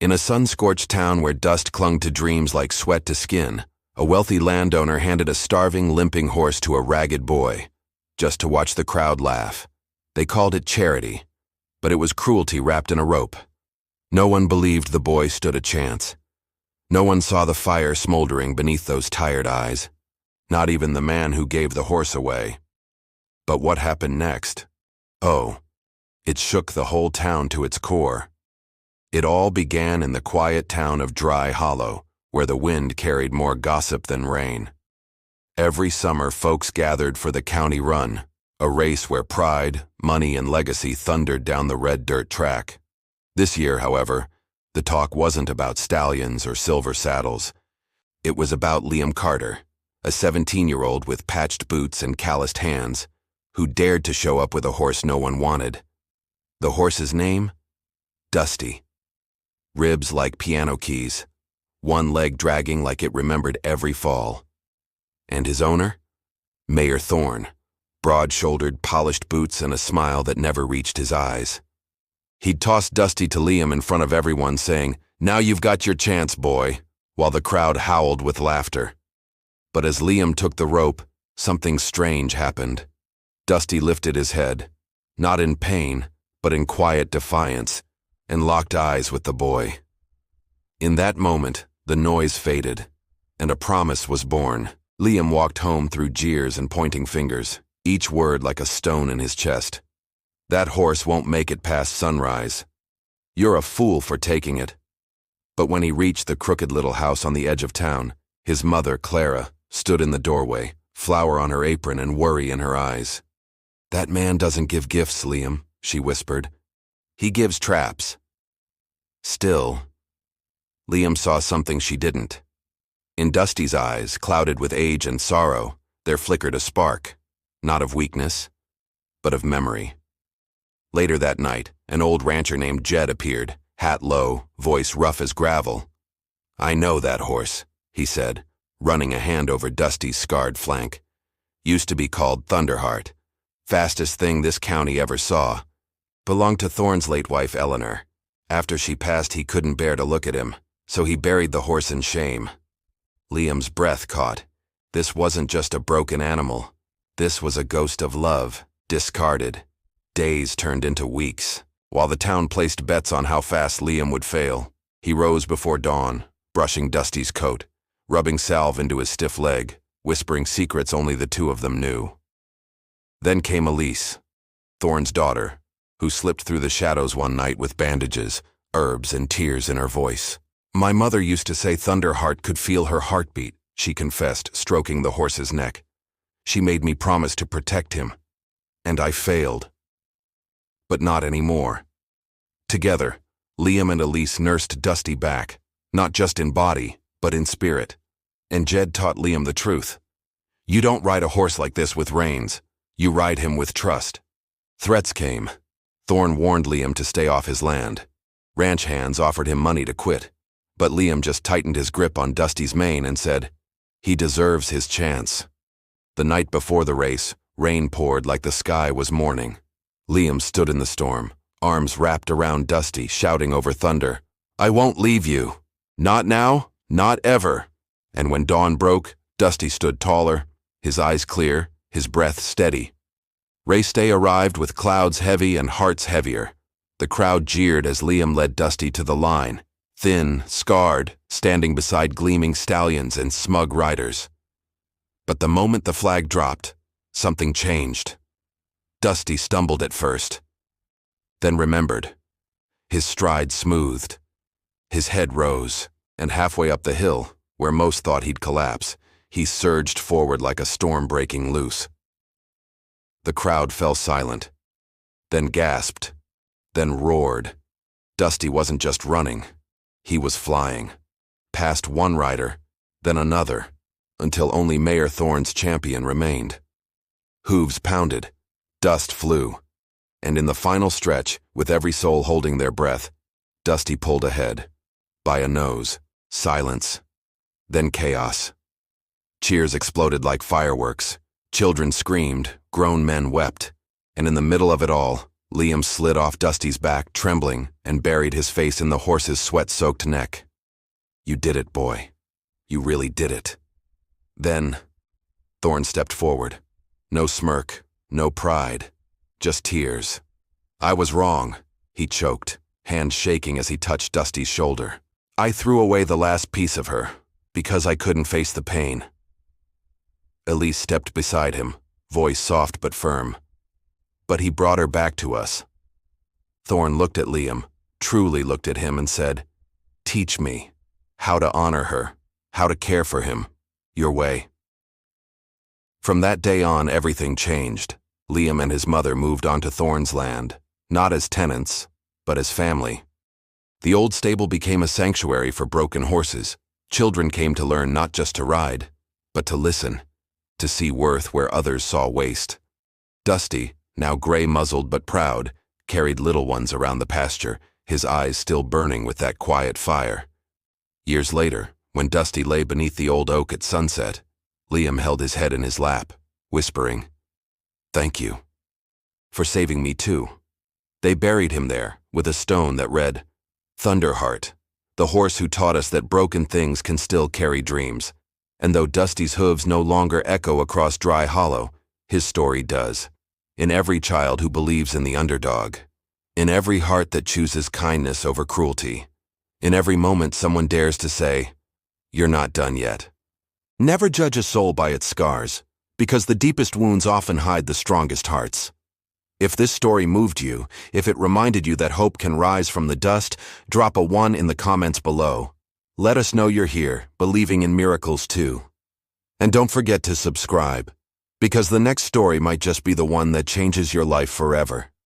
In a sun-scorched town where dust clung to dreams like sweat to skin, a wealthy landowner handed a starving, limping horse to a ragged boy, just to watch the crowd laugh. They called it charity, but it was cruelty wrapped in a rope. No one believed the boy stood a chance. No one saw the fire smoldering beneath those tired eyes, not even the man who gave the horse away. But what happened next? Oh, it shook the whole town to its core. It all began in the quiet town of Dry Hollow, where the wind carried more gossip than rain. Every summer, folks gathered for the county run, a race where pride, money, and legacy thundered down the red dirt track. This year, however, the talk wasn't about stallions or silver saddles. It was about Liam Carter, a 17-year-old with patched boots and calloused hands, who dared to show up with a horse no one wanted. The horse's name? Dusty. Ribs like piano keys, one leg dragging like it remembered every fall. And his owner? Mayor Thorne, broad-shouldered, polished boots and a smile that never reached his eyes. He'd tossed Dusty to Liam in front of everyone, saying, "Now you've got your chance, boy," while the crowd howled with laughter. But as Liam took the rope, something strange happened. Dusty lifted his head, not in pain, but in quiet defiance, and locked eyes with the boy. In that moment, the noise faded, and a promise was born. Liam walked home through jeers and pointing fingers, each word like a stone in his chest. "That horse won't make it past sunrise. You're a fool for taking it." But when he reached the crooked little house on the edge of town, his mother, Clara, stood in the doorway, flour on her apron and worry in her eyes. "That man doesn't give gifts, Liam," she whispered. "He gives traps." Still, Liam saw something she didn't. In Dusty's eyes, clouded with age and sorrow, there flickered a spark, not of weakness, but of memory. Later that night, an old rancher named Jed appeared, hat low, voice rough as gravel. "I know that horse," he said, running a hand over Dusty's scarred flank. "Used to be called Thunderheart. Fastest thing this county ever saw. Belonged to Thorne's late wife, Eleanor. After she passed, he couldn't bear to look at him, so he buried the horse in shame." Liam's breath caught. This wasn't just a broken animal. This was a ghost of love, discarded. Days turned into weeks, while the town placed bets on how fast Liam would fail. He rose before dawn, brushing Dusty's coat, rubbing salve into his stiff leg, whispering secrets only the two of them knew. Then came Elise, Thorne's daughter, who slipped through the shadows one night with bandages, herbs, and tears in her voice. "My mother used to say Thunderheart could feel her heartbeat," she confessed, stroking the horse's neck. "She made me promise to protect him, and I failed. But not anymore." Together, Liam and Elise nursed Dusty back, not just in body, but in spirit. And Jed taught Liam the truth. You don't ride a horse like this with reins. You ride him with trust. Threats came. Thorne warned Liam to stay off his land. Ranch hands offered him money to quit, but Liam just tightened his grip on Dusty's mane and said, "He deserves his chance." The night before the race, rain poured like the sky was mourning. Liam stood in the storm, arms wrapped around Dusty, shouting over thunder, "I won't leave you. Not now, not ever." And when dawn broke, Dusty stood taller, his eyes clear, his breath steady. Race day arrived with clouds heavy and hearts heavier. The crowd jeered as Liam led Dusty to the line, thin, scarred, standing beside gleaming stallions and smug riders. But the moment the flag dropped, something changed. Dusty stumbled at first, then remembered. His stride smoothed. His head rose, and halfway up the hill, where most thought he'd collapse, he surged forward like a storm breaking loose. The crowd fell silent, then gasped, then roared. Dusty wasn't just running, he was flying. Past one rider, then another, until only Mayor Thorne's champion remained. Hooves pounded, dust flew, and in the final stretch, with every soul holding their breath, Dusty pulled ahead, by a nose, silence, then chaos. Cheers exploded like fireworks, children screamed, grown men wept, and in the middle of it all, Liam slid off Dusty's back, trembling, and buried his face in the horse's sweat-soaked neck. "You did it, boy. You really did it." Then, Thorn stepped forward. No smirk, no pride, just tears. "I was wrong," he choked, hands shaking as he touched Dusty's shoulder. "I threw away the last piece of her, because I couldn't face the pain." Elise stepped beside him, voice soft but firm. "But he brought her back to us." Thorn looked at Liam, truly looked at him, and said, "Teach me how to honor her, how to care for him, your way." From that day on, everything changed. Liam and his mother moved onto Thorn's land, not as tenants, but as family. The old stable became a sanctuary for broken horses. Children came to learn not just to ride, but to listen, to see worth where others saw waste. Dusty, now gray-muzzled but proud, carried little ones around the pasture, his eyes still burning with that quiet fire. Years later, when Dusty lay beneath the old oak at sunset, Liam held his head in his lap, whispering, "Thank you for saving me too." They buried him there with a stone that read, "Thunderheart, the horse who taught us that broken things can still carry dreams." And though Dusty's hooves no longer echo across Dry Hollow, his story does. In every child who believes in the underdog. In every heart that chooses kindness over cruelty. In every moment someone dares to say, "You're not done yet." Never judge a soul by its scars, because the deepest wounds often hide the strongest hearts. If this story moved you, if it reminded you that hope can rise from the dust, drop a 1 in the comments below. Let us know you're here, believing in miracles too. And don't forget to subscribe, because the next story might just be the one that changes your life forever.